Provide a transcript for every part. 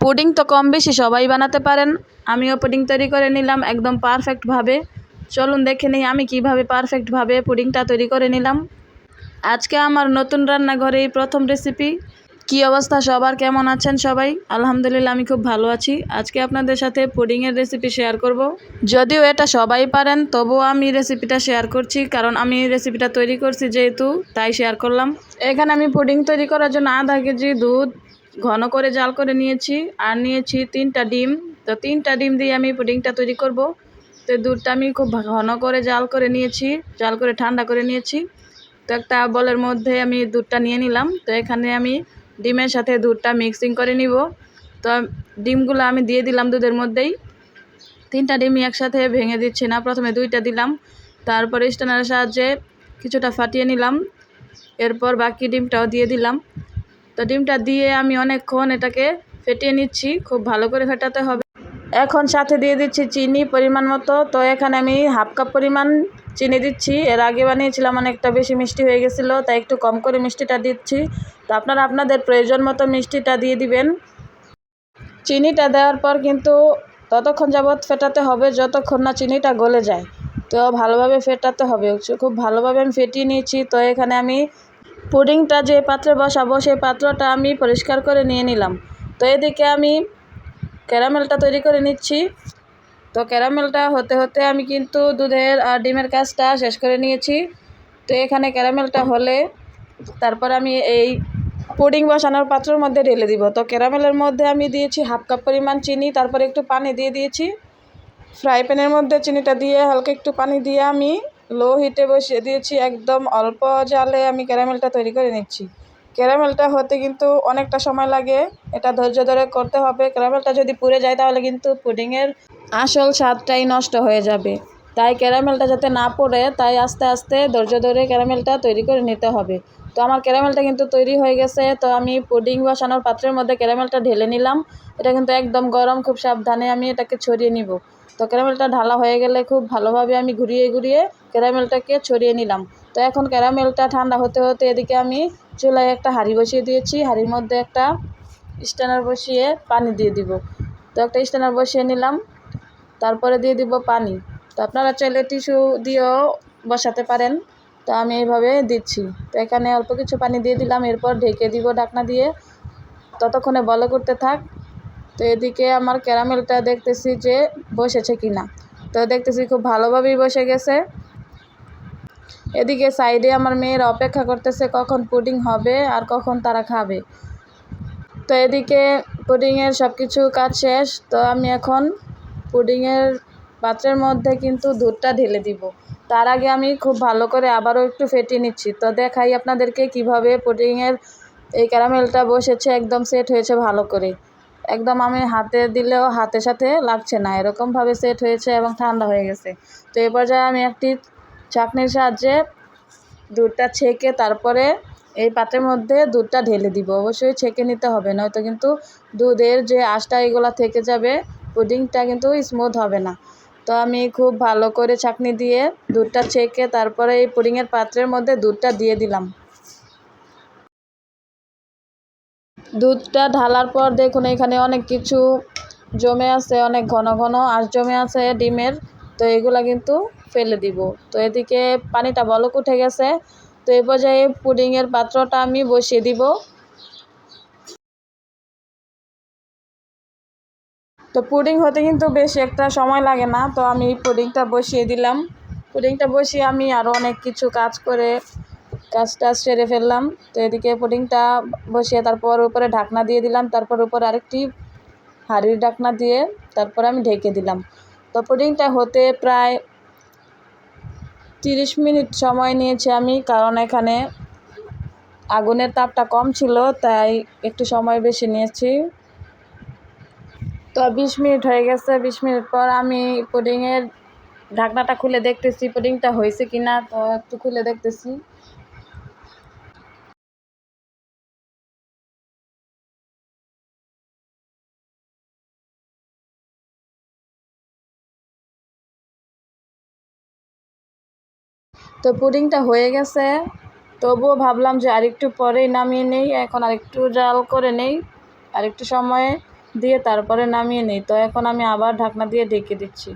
Pudding তো কম বেশি সবাই বানাতে পারেন। আমিও পুডিং তৈরি করে নিলাম একদম পারফেক্টভাবে। চলুন দেখে নিই আমি কিভাবে পারফেক্টভাবে পুডিংটা তৈরি করে নিলাম। আজকে আমার নতুন রান্নাঘরে এই প্রথম রেসিপি। কি অবস্থা সবার, কেমন আছেন সবাই? আলহামদুলিল্লাহ আমি খুব ভালো আছি। আজকে আপনাদের সাথে পুডিংয়ের রেসিপি শেয়ার করব। যদিও এটা সবাই পারেন, তবুও আমি রেসিপিটা শেয়ার করছি, কারণ আমি রেসিপিটা তৈরি করছি যেহেতু, তাই শেয়ার করলাম। এখানে আমি পুডিং তৈরি করার জন্য আধা কেজি দুধ ঘন করে জাল করে নিয়েছি, আর নিয়েছি 3টা ডিম। তো 3টা ডিম দিয়ে আমি পুডিংটা তৈরি করব। তো দুধটা আমি খুব ঘন করে জাল করে নিয়েছি, জাল করে ঠান্ডা করে নিয়েছি। তো একটা বলের মধ্যে আমি দুধটা নিয়ে নিলাম। তো এখানে আমি ডিমের সাথে দুধটা মিক্সিং করে নিব। তো ডিমগুলো আমি দিয়ে দিলাম দুধের মধ্যেই। 3টা ডিমই একসাথে ভেঙে দিচ্ছি না, প্রথমে 2টা দিলাম, তারপরে স্ট্যানারের সাহায্যে কিছুটা ফাটিয়ে নিলাম, এরপর বাকি ডিমটাও দিয়ে দিলাম। তো ডিমটা দিয়ে আমি অনেকক্ষণ এটাকে ফেটিয়ে নিচ্ছি, খুব ভালো করে ফেটাতে হবে। এখন সাথে দিয়ে দিচ্ছি চিনি পরিমাণ মতো। তো এখানে আমি হাফ কাপ পরিমাণ চিনি দিচ্ছি। এর আগে বানিয়েছিলাম অনেকটা বেশি মিষ্টি হয়ে গেছিলো, তাই একটু কম করে মিষ্টিটা দিচ্ছি। তো আপনারা আপনাদের প্রয়োজন মতো মিষ্টিটা দিয়ে দিবেন। চিনিটা দেওয়ার পর কিন্তু ততক্ষণ যাবৎ ফেটাতে হবে যতক্ষণ না চিনিটা গলে যায়। তো ভালোভাবে ফেটাতে হবে, খুব ভালোভাবে আমি ফেটিয়ে নিয়েছি। তো এখানে আমি পুডিংটা যে পাত্রে বসাবো সেই পাত্রটা আমি পরিষ্কার করে নিয়ে নিলাম। তো এদিকে আমি ক্যারামেলটা তৈরি করে নিচ্ছি। তো ক্যারামেলটা হতে হতে আমি কিন্তু দুধের আর ডিমের কাজটা শেষ করে নিয়েছি। তো এখানে ক্যারামেলটা হলে তারপর আমি এই পুডিং বসানোর পাত্রের মধ্যে ঢেলে দিব। তো ক্যারামেলের মধ্যে আমি দিয়েছি হাফ কাপ পরিমাণ চিনি, তারপরে একটু পানি দিয়ে দিয়েছি। ফ্রাই প্যানের মধ্যে চিনিটা দিয়ে হালকা একটু পানি দিয়ে আমি লো হিটে বসিয়ে দিয়েছি। একদম অল্প জালে আমি ক্যারামেলটা তৈরি করে নিচ্ছি। ক্যারামেলটা হতে কিন্তু অনেকটা সময় লাগে, এটা ধৈর্য ধরে করতে হবে। ক্যারামেলটা যদি পুড়ে যায় তাহলে কিন্তু পুডিংয়ের আসল স্বাদটাই নষ্ট হয়ে যাবে। তাই ক্যারামেলটা যাতে না পড়ে, তাই আস্তে আস্তে ধৈর্য ধরে ক্যারামেলটা তৈরি করে নিতে হবে। তো আমার ক্যারামেলটা কিন্তু তৈরি হয়ে গেছে। তো আমি পুডিং বসানোর পাত্রের মধ্যে ক্যারামেলটা ঢেলে নিলাম। এটা কিন্তু একদম গরম, খুব সাবধানে আমি এটাকে ছড়িয়ে নিব। তো ক্যারামেলটা ঢালা হয়ে গেলে খুব ভালোভাবে আমি ঘুরিয়ে ঘুরিয়ে ক্যারামেলটাকে ছড়িয়ে নিলাম। তো এখন ক্যারামেলটা ঠান্ডা হতে হতে এদিকে আমি চুলায় একটা হাঁড়ি বসিয়ে দিয়েছি। হাঁড়ির মধ্যে একটা স্ট্যানার বসিয়ে পানি দিয়ে দিব। তো একটা স্ট্যানার বসিয়ে নিলাম, তারপরে দিয়ে দিব পানি। তো আপনারা চাইলে টিস্যু দিয়েও বসাতে পারেন। তো আমি এইভাবে দিচ্ছি। তো এখানে অল্প কিছু পানি দিয়ে দিলাম, এরপর ঢেকে দিব ঢাকনা দিয়ে, ততক্ষণে বল করতে থাক। তো এদিকে আমার ক্যারামেলটা দেখতেছি যে বসেছে কিনা। তো দেখতেছি খুব ভালোভাবেই বসে গেছে। এদিকে সাইডে আমার মেয়েরা অপেক্ষা করতেছে কখন পুডিং হবে আর কখন তারা খাবে। তো এদিকে পুডিংয়ের সব কিছু কাজ শেষ। তো আমি এখন পুডিংয়ের পাত্রের মধ্যে কিন্তু দুধটা ঢেলে দিব। তার আগে আমি খুব ভালো করে আবারও একটু ফেটিয়ে নিচ্ছি। তো দেখাই আপনাদেরকে কিভাবে পুডিংয়ের এই ক্যারামেলটা বসেছে, একদম সেট হয়েছে ভালো করে। একদম আমি হাতে দিলেও হাতের সাথে লাগছে না, এরকমভাবে সেট হয়েছে এবং ঠান্ডা হয়ে গেছে। তো এই পর্যায়ে আমি একটি চাকনির সাহায্যে দুধটা ছেঁকে তারপরে এই পাত্রের মধ্যে দুধটা ঢেলে দিব। অবশ্যই ছেঁকে নিতে হবে, নয়তো কিন্তু দুধের যে আঁশটা এগুলো থেকে যাবে, পুডিংটা কিন্তু স্মুথ হবে না। তো আমি খুব ভালো করে ছাঁকনি দিয়ে দুধটা ছেঁকে তারপরে এই পুডিংয়ের পাত্রের মধ্যে দুধটা দিয়ে দিলাম। দুধটা ঢালার পর দেখুন এখানে অনেক কিছু জমে আছে, অনেক ঘন ঘন আঁশ জমে আছে ডিমের। তো এগুলা কিন্তু ফেলে দিব। তো এদিকে পানিটা বলক উঠে গেছে। তো এই পর্যায়ে পুডিংয়ের পাত্রটা আমি বসিয়ে দিব। তো পুডিং হতে কিন্তু বেশি একটা সময় লাগে না। তো আমি পুডিংটা বসিয়ে দিলাম। পুডিংটা বসিয়ে আমি আরও অনেক কিছু কাজ করে কাজটা সেরে ফেললাম। তো এদিকে পুডিংটা বসিয়ে তারপর উপরে ঢাকনা দিয়ে দিলাম, তারপর উপরে আরেকটি হাঁড়ির ঢাকনা দিয়ে তারপর আমি ঢেকে দিলাম। তো পুডিংটা হতে প্রায় 30 মিনিট সময় নিয়েছি আমি, কারণ এখানে আগুনের তাপটা কম ছিল, তাই একটু সময় বেশি নিয়েছি। তো 20 মিনিট হয়ে গেছে। 20 মিনিট পর আমি পুডিংয়ের ঢাকনাটা খুলে দেখতেছি পুডিংটা হয়েছে কিনা। তো একটু খুলে দেখতেছি। তো পুডিংটা হয়ে গেছে, তবুও ভাবলাম যে আরেকটু পরেই নামিয়ে নেই, এখন আরেকটু জাল করে নেই, আরেকটু সময় দিয়ে তারপরে নামিয়ে নিই। তো এখন আমি আবার ঢাকনা দিয়ে ঢেকে দিচ্ছি।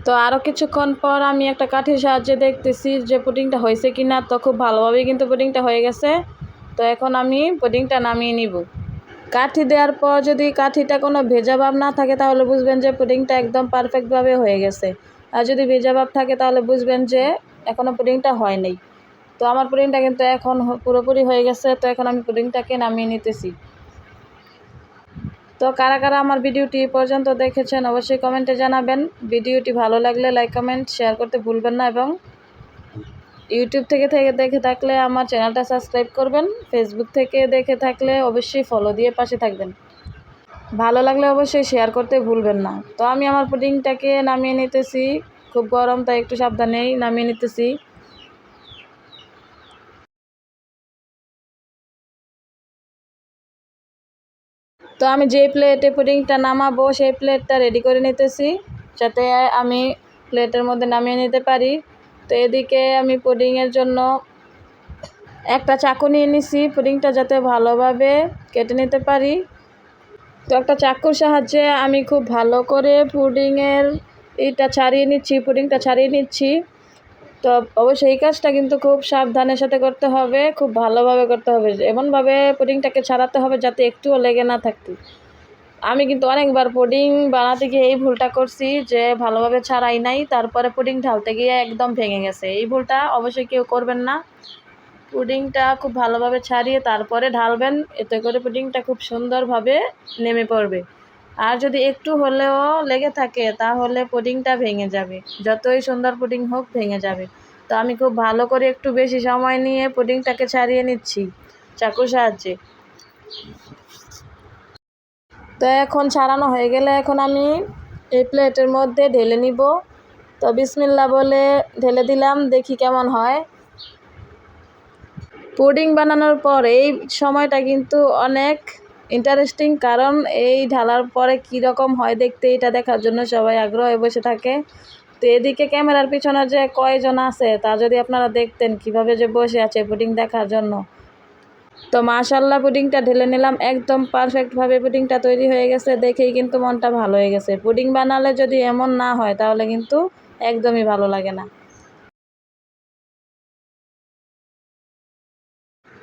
তো আরও কিছুক্ষণ পর আমি একটা কাঠির সাহায্যে দেখতেছি যে পুডিংটা হয়েছে কি না। তো খুব ভালোভাবেই কিন্তু পুডিংটা হয়ে গেছে। তো এখন আমি পুডিংটা নামিয়ে নিব। কাঠি দেওয়ার পর যদি কাঠিটা কোনো ভেজা ভাব না থাকে তাহলে বুঝবেন যে পুডিংটা একদম পারফেক্টভাবে হয়ে গেছে। আর যদি ভেজা ভাব থাকে তাহলে বুঝবেন যে এখনও পুডিংটা হয় নাই। তো আমার পুডিংটা কিন্তু এখন পুরোপুরি হয়ে গেছে। তো এখন আমি পুডিংটাকে নামিয়ে নিতেছি। তো কারা কারা আমার ভিডিওটি পর্যন্ত দেখেছেন অবশ্যই কমেন্টে জানাবেন। ভিডিওটি ভালো লাগলে লাইক কমেন্ট শেয়ার করতে ভুলবেন না, এবং ইউটিউব থেকে দেখে থাকলে আমার চ্যানেলটা সাবস্ক্রাইব করবেন। ফেসবুক থেকে দেখে থাকলে অবশ্যই ফলো দিয়ে পাশে থাকবেন। ভালো লাগলে অবশ্যই শেয়ার করতে ভুলবেন না। তো আমি আমার পুডিংটাকে নামিয়ে নিতেছি। খুব গরম, তাই একটু সাবধানেই নামিয়ে নিতেছি। তো আমি যে প্লেটে পুডিংটা নামাবো সেই প্লেটটা রেডি করে নিতেছি, যাতে আমি প্লেটের মধ্যে নামিয়ে নিতে পারি। তো এদিকে আমি পুডিংয়ের জন্য একটা চাকু নিয়ে নিছি, পুডিংটা যাতে ভালোভাবে কেটে নিতে পারি। তো একটা চাকুর সাহায্যে আমি খুব ভালো করে পুডিংয়ের পুডিংটা ছাড়িয়ে নিচ্ছি। তো অবশ্যই এই কাজটা কিন্তু খুব সাবধানের সাথে করতে হবে, খুব ভালোভাবে করতে হবে। এমনভাবে পুডিংটাকে ছাড়াতে হবে যাতে একটুও লেগে না থাকে। আমি কিন্তু অনেকবার পুডিং বানাতে গিয়ে এই ভুলটা করছি যে ভালোভাবে ছাড়াই নাই, তারপরে পুডিং ঢালতে গিয়ে একদম ভেঙে গেছে। এই ভুলটা অবশ্যই কেউ করবেন না। পুডিংটা খুব ভালোভাবে ছাড়িয়ে তারপরে ঢালবেন, এতে করে পুডিংটা খুব সুন্দরভাবে নেমে পড়বে। আর যদি একটু হলেও লেগে থাকে তাহলে পুডিংটা ভেঙে যাবে, যতই সুন্দর পুডিং হোক ভেঙে যাবে। তো আমি খুব ভালো করে একটু বেশি সময় নিয়ে পুডিংটাকে ছাড়িয়ে নিচ্ছি চাকুর সাহায্যে। তো এখন ছাড়ানো হয়ে গেলে এখন আমি এই প্লেটের মধ্যে ঢেলে নিব। তো বিসমিল্লাহ বলে ঢেলে দিলাম, দেখি কেমন হয়। পুডিং বানানোর পর এই সময়টা কিন্তু অনেক ইন্টারেস্টিং, কারণ এই ঢালার পরে কীরকম হয় দেখতে, এটা দেখার জন্য সবাই আগ্রহ হয়ে বসে থাকে। তো এদিকে ক্যামেরার পিছনে যে কয়জন আছে তা যদি আপনারা দেখতেন কীভাবে যে বসে আছে পুডিং দেখার জন্য। তো মাশাল্লাহ পুডিংটা ঢেলে নিলাম, একদম পারফেক্টভাবে পুডিংটা তৈরি হয়ে গেছে। দেখেই কিন্তু মনটা ভালো হয়ে গেছে। পুডিং বানালে যদি এমন না হয় তাহলে কিন্তু একদমই ভালো লাগে না।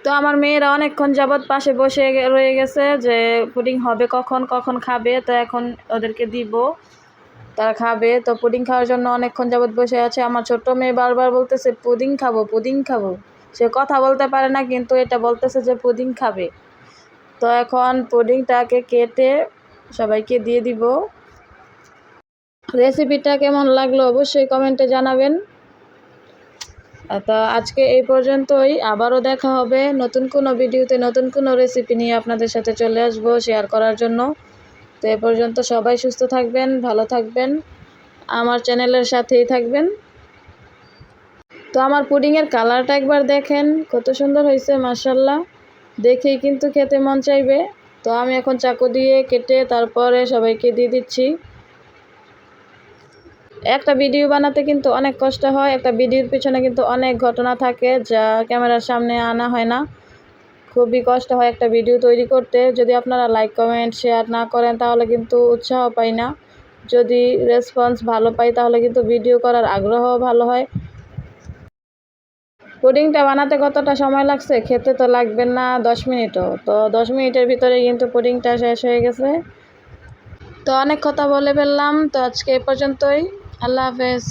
তো আমার মেয়েরা অনেকক্ষণ যাবৎ পাশে বসে রয়ে গেছে যে পুডিং হবে কখন কখন খাবে। তো এখন ওদেরকে দিব, তারা খাবে। তো পুডিং খাওয়ার জন্য অনেকক্ষণ যাবৎ বসে আছে। আমার ছোট্ট মেয়ে বারবার বলতেছে পুডিং খাবো, পুডিং খাবো। সে কথা বলতে পারে না, কিন্তু এটা বলতেছে যে পুডিং খাবে। তো এখন পুডিংটাকে কেটে সবাইকে দিয়ে দিব। রেসিপিটা কেমন লাগলো অবশ্যই কমেন্টে জানাবেন। তো আজকে এই পর্যন্তই, আবারও দেখা হবে নতুন কোনো ভিডিওতে, নতুন কোনো রেসিপি নিয়ে আপনাদের সাথে চলে আসবো শেয়ার করার জন্য। তো এ পর্যন্ত সবাই সুস্থ থাকবেন, ভালো থাকবেন, আমার চ্যানেলের সাথেই থাকবেন। তো আমার পুডিংয়ের কালারটা একবার দেখেন, কত সুন্দর হয়েছে মাশাল্লাহ, দেখেই কিন্তু খেতে মন চাইবে। তো আমি এখন চাকু দিয়ে কেটে তারপরে সবাইকে দিয়ে দিচ্ছি। একটা ভিডিও বানাতে কিন্তু অনেক কষ্ট হয়, একটা ভিডিওর পিছনে কিন্তু অনেক ঘটনা থাকে যা ক্যামেরার সামনে আনা হয় না। খুবই কষ্ট হয় একটা ভিডিও তৈরি করতে। যদি আপনারা লাইক কমেন্ট শেয়ার না করেন তাহলে কিন্তু উৎসাহ পাই না। যদি রেসপন্স ভালো পাই তাহলে কিন্তু ভিডিও করার আগ্রহ ভালো হয়। পুডিংটা বানাতে কতটা সময় লাগছে, খেতে তো লাগবে না 10 মিনিটও। তো 10 মিনিটের ভিতরে কিন্তু পুডিংটা শেষ হয়ে গেছে। তো অনেক কথা বলে ফেললাম, তো আজকে এ পর্যন্তই। আল্লাহ হাফেজ।